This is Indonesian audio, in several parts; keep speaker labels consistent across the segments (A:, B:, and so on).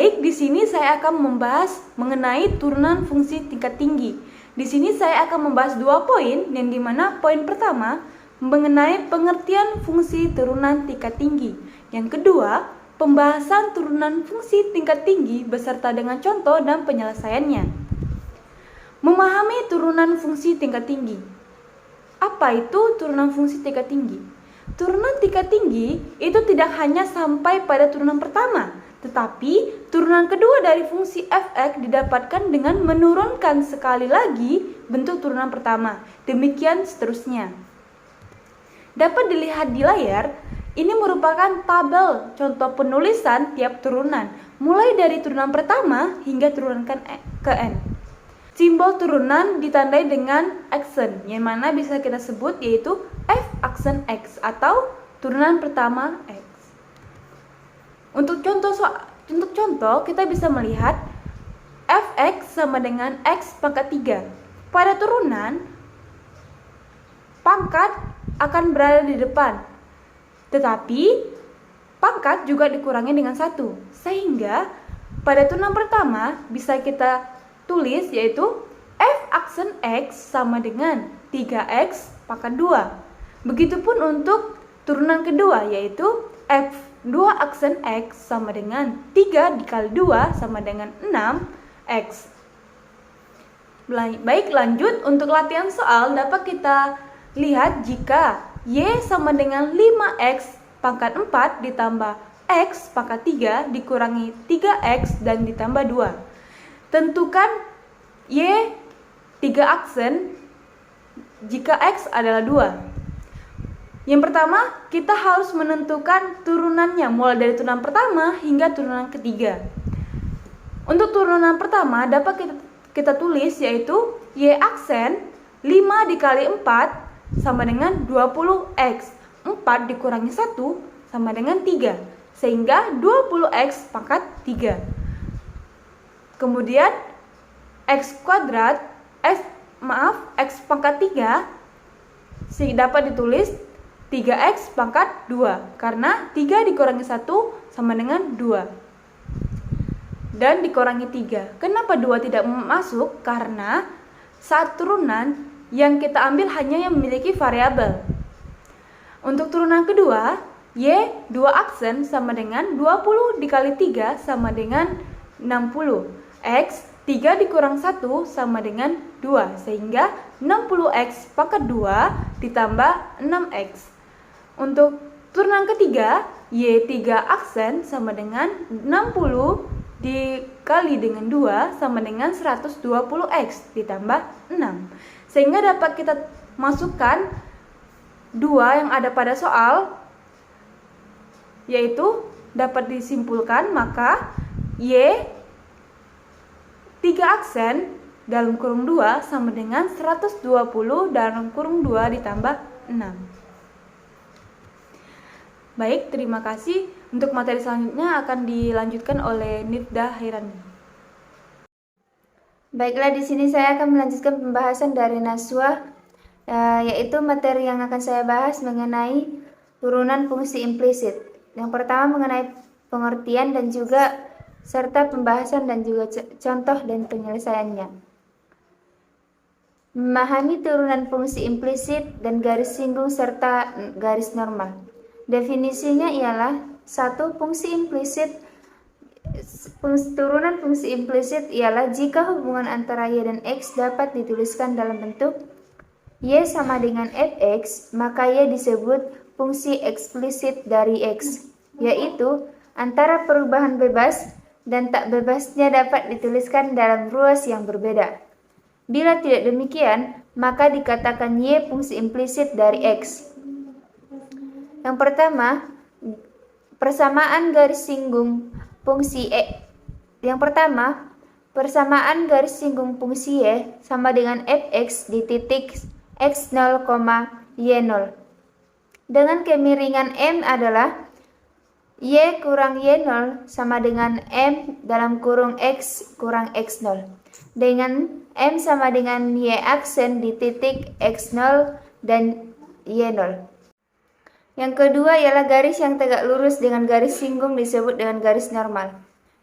A: Baik, di sini saya akan membahas mengenai turunan fungsi tingkat tinggi. Di sini saya akan membahas 2 poin, yang dimana poin pertama mengenai pengertian fungsi turunan tingkat tinggi. Yang kedua, pembahasan turunan fungsi tingkat tinggi beserta dengan contoh dan penyelesaiannya. Memahami turunan fungsi tingkat tinggi. Apa itu turunan fungsi tingkat tinggi? Turunan tingkat tinggi itu tidak hanya sampai pada turunan pertama, tetapi turunan kedua dari fungsi f(x) didapatkan dengan menurunkan sekali lagi bentuk turunan pertama. Demikian seterusnya. Dapat dilihat di layar, ini merupakan tabel contoh penulisan tiap turunan, mulai dari turunan pertama hingga turunan ke n. Simbol turunan ditandai dengan aksen, yang mana bisa kita sebut yaitu f aksen x atau turunan pertama x. Untuk contoh kita bisa melihat fx sama dengan x pangkat 3. Pada turunan, pangkat akan berada di depan, tetapi pangkat juga dikurangi dengan 1, sehingga pada turunan pertama bisa kita tulis yaitu f aksen x sama dengan 3x pangkat 2. Begitupun untuk turunan kedua yaitu f 2 aksen x sama dengan 3 dikali 2 sama dengan 6x. Baik, lanjut untuk latihan soal dapat kita lihat jika y sama dengan 5x pangkat 4 ditambah x pangkat 3 dikurangi 3x dan ditambah 2. Tentukan y 3 aksen jika x adalah 2. Yang pertama, kita harus menentukan turunannya mulai dari turunan pertama hingga turunan ketiga. Untuk turunan pertama dapat kita tulis yaitu y aksen 5 dikali 4 sama dengan 20x. 4 dikurangi 1 sama dengan 3, sehingga 20x pangkat 3. Kemudian x kuadrat, x pangkat 3 dapat ditulis 3x pangkat 2, karena 3 dikurangi 1 sama dengan 2 dan dikurangi 3. Kenapa 2 tidak masuk? Karena saat turunan yang kita ambil hanya yang memiliki variabel. Untuk turunan kedua, y 2 aksen sama dengan 20 dikali 3 sama dengan 60. X 3 dikurang 1 sama dengan 2, sehingga 60x pangkat 2 ditambah 6x. Untuk turunan ketiga, y 3 aksen sama dengan 60 dikali dengan 2 sama dengan 120x ditambah 6. Sehingga dapat kita masukkan 2 yang ada pada soal, yaitu dapat disimpulkan maka y 3 aksen dalam kurung 2 sama dengan 120 dalam kurung 2 ditambah 6. Baik, terima kasih. Untuk materi selanjutnya akan dilanjutkan oleh Nifda Hairani.
B: Baiklah, di sini saya akan melanjutkan pembahasan dari Naswa, yaitu materi yang akan saya bahas mengenai turunan fungsi implisit. Yang pertama mengenai pengertian dan juga serta pembahasan dan juga contoh dan penyelesaiannya. Memahami turunan fungsi implisit dan garis singgung serta garis normal. Definisinya ialah 1. Fungsi implisit. Turunan fungsi implisit ialah jika hubungan antara y dan x dapat dituliskan dalam bentuk y sama dengan fx, maka y disebut fungsi eksplisit dari x, yaitu antara perubahan bebas dan tak bebasnya dapat dituliskan dalam ruas yang berbeda. Bila tidak demikian, maka dikatakan y fungsi implisit dari x. Yang pertama, persamaan garis singgung fungsi Yang pertama, persamaan garis singgung fungsi y sama dengan fx di titik x0, y0. Dengan kemiringan m adalah y kurang y0 sama dengan m dalam kurung x kurang x0. Dengan m sama dengan y aksen di titik x0 dan y0. Yang kedua ialah garis yang tegak lurus dengan garis singgung disebut dengan garis normal.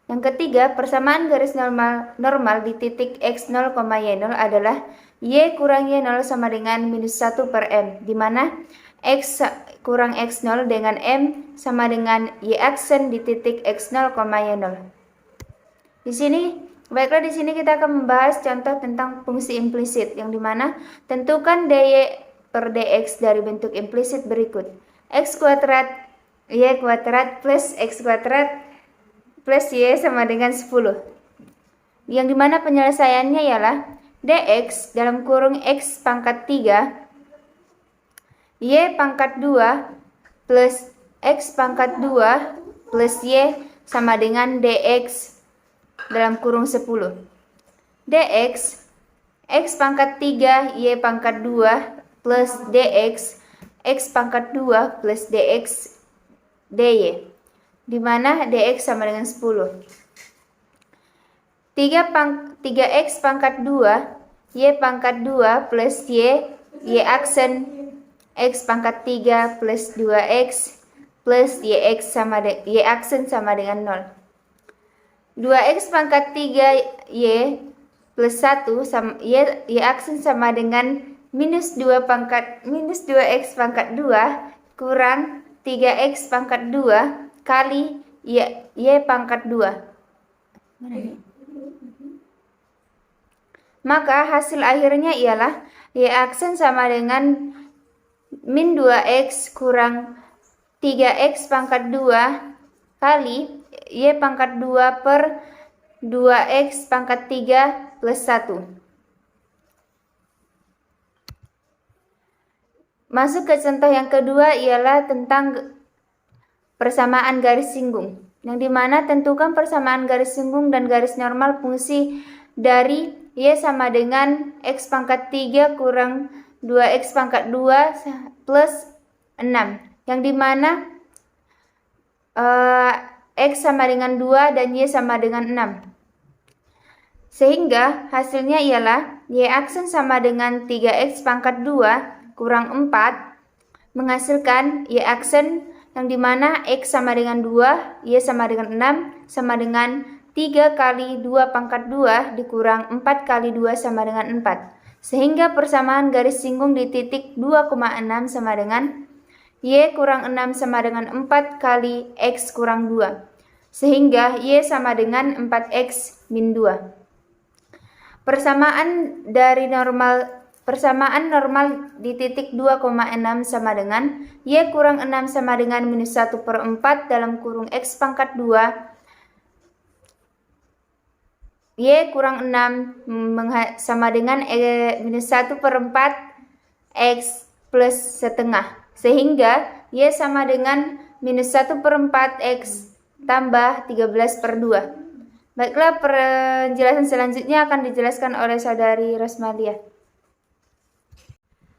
B: Yang ketiga, persamaan garis normal di titik x0, y0 adalah y kurang y0 sama dengan minus 1 per m, di mana x kurang x0 dengan m sama dengan y aksen di titik x0, y0. Baiklah, di sini kita akan membahas contoh tentang fungsi implisit, yang dimana tentukan dy per dx dari bentuk implisit berikut: x kuadrat y kuadrat plus x kuadrat plus y sama dengan 10. Yang dimana penyelesaiannya ialah dx dalam kurung x pangkat 3 y pangkat 2 plus x pangkat 2 plus y sama dengan dx dalam kurung 10. dx x pangkat 3 y pangkat 2 plus dx x pangkat 2 plus dx dy, di mana dx sama dengan 10. 3x pangkat 2 y pangkat 2 plus y aksen x pangkat 3 plus 2x plus y aksen sama dengan 0. 2x pangkat 3y plus 1 sama y aksen sama dengan minus 2x pangkat 2 kurang 3x pangkat 2 kali y pangkat 2. Maka hasil akhirnya ialah y aksen sama dengan min 2x kurang 3x pangkat 2 kali y pangkat 2 per 2x pangkat 3 plus 1. Masuk ke contoh yang kedua ialah tentang persamaan garis singgung, yang dimana tentukan persamaan garis singgung dan garis normal fungsi dari y sama dengan x pangkat 3 kurang 2x pangkat 2 plus 6, yang dimana x sama dengan 2 dan y sama dengan 6. Sehingga hasilnya ialah y aksen sama dengan 3x pangkat 2 kurang 4 menghasilkan y aksen yang dimana x sama dengan 2, y sama dengan 6 sama dengan 3 kali 2 pangkat 2 dikurang 4 kali 2 sama dengan 4. Sehingga persamaan garis singgung di titik 2,6 sama dengan y kurang 6 sama dengan 4 kali x kurang 2. Sehingga y sama dengan 4x min 2. Persamaan normal di titik 2,6 sama dengan y kurang 6 sama dengan minus 1 per 4 dalam kurung x pangkat 2 y kurang 6 sama dengan minus 1 per 4 x plus setengah, sehingga y sama dengan minus 1 per 4 x tambah 13 per 2. Baiklah, penjelasan selanjutnya akan dijelaskan oleh saudari Rosmalia.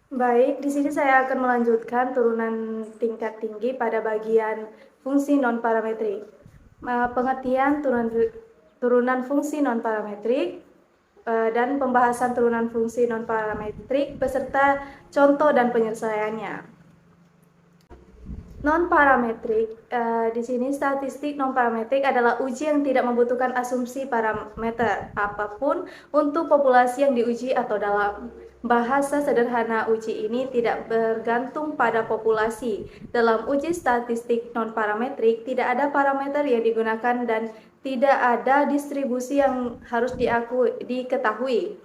A: Baik, di sini saya akan melanjutkan turunan tingkat tinggi pada bagian fungsi non-parametrik. Pengertian turunan fungsi non-parametrik dan pembahasan turunan fungsi non-parametrik beserta contoh dan penyelesaiannya. Non-parametrik, di sini statistik non-parametrik adalah uji yang tidak membutuhkan asumsi parameter apapun untuk populasi yang diuji, atau dalam bahasa sederhana uji ini tidak bergantung pada populasi. Dalam uji statistik non-parametrik tidak ada parameter yang digunakan dan tidak ada distribusi yang harus diketahui.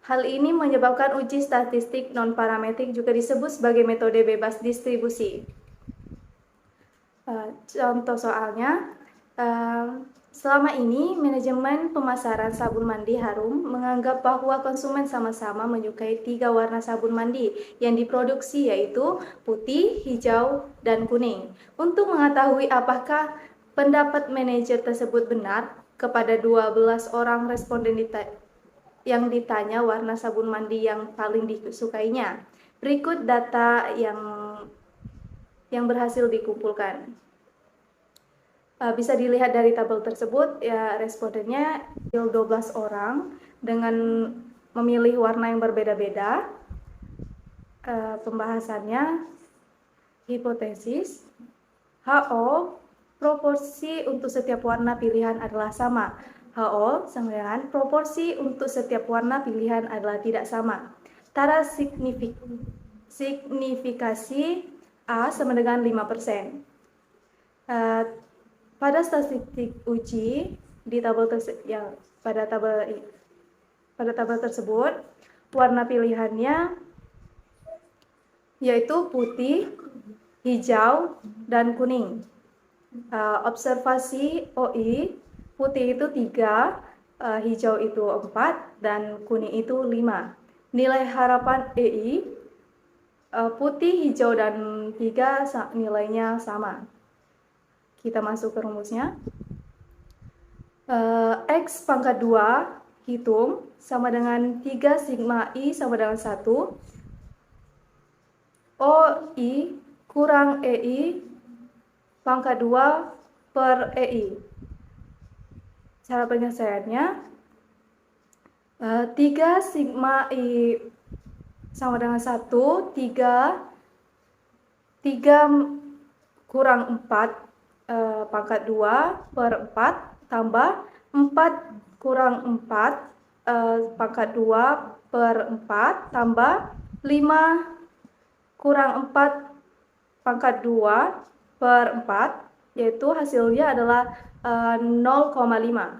A: Hal ini menyebabkan uji statistik non-parametrik juga disebut sebagai metode bebas distribusi. Contoh soalnya, selama ini manajemen pemasaran sabun mandi Harum menganggap bahwa konsumen sama-sama menyukai 3 warna sabun mandi yang diproduksi, yaitu putih, hijau, dan kuning. Untuk mengetahui apakah pendapat manajer tersebut benar, kepada 12 orang responden yang ditanya warna sabun mandi yang paling disukainya. Berikut data yang berhasil dikumpulkan. Bisa dilihat dari tabel tersebut, ya, respondennya 12 orang dengan memilih warna yang berbeda-beda. Pembahasannya hipotesis HO proporsi untuk setiap warna pilihan adalah sama. HO sama dengan proporsi untuk setiap warna pilihan adalah tidak sama. Tanda signifikasi A sama dengan 5%. Pada statistik uji di tabel pada tabel tersebut warna pilihannya yaitu putih, hijau, dan kuning. Observasi OI, putih itu 3, hijau itu 4, dan kuning itu 5. Nilai harapan EI, putih, hijau, dan 3 nilainya sama. Kita masuk ke rumusnya. X pangkat 2 hitung sama dengan 3 sigma I sama dengan 1. OI kurang EI pangkat 2 per EI. Cara penyelesaiannya 3 sigma I sama dengan 1, 3 kurang 4 pangkat 2 per 4 tambah 4 kurang 4 pangkat 2 per 4 tambah 5 kurang 4 pangkat 2 per 4, yaitu hasilnya adalah 0,5.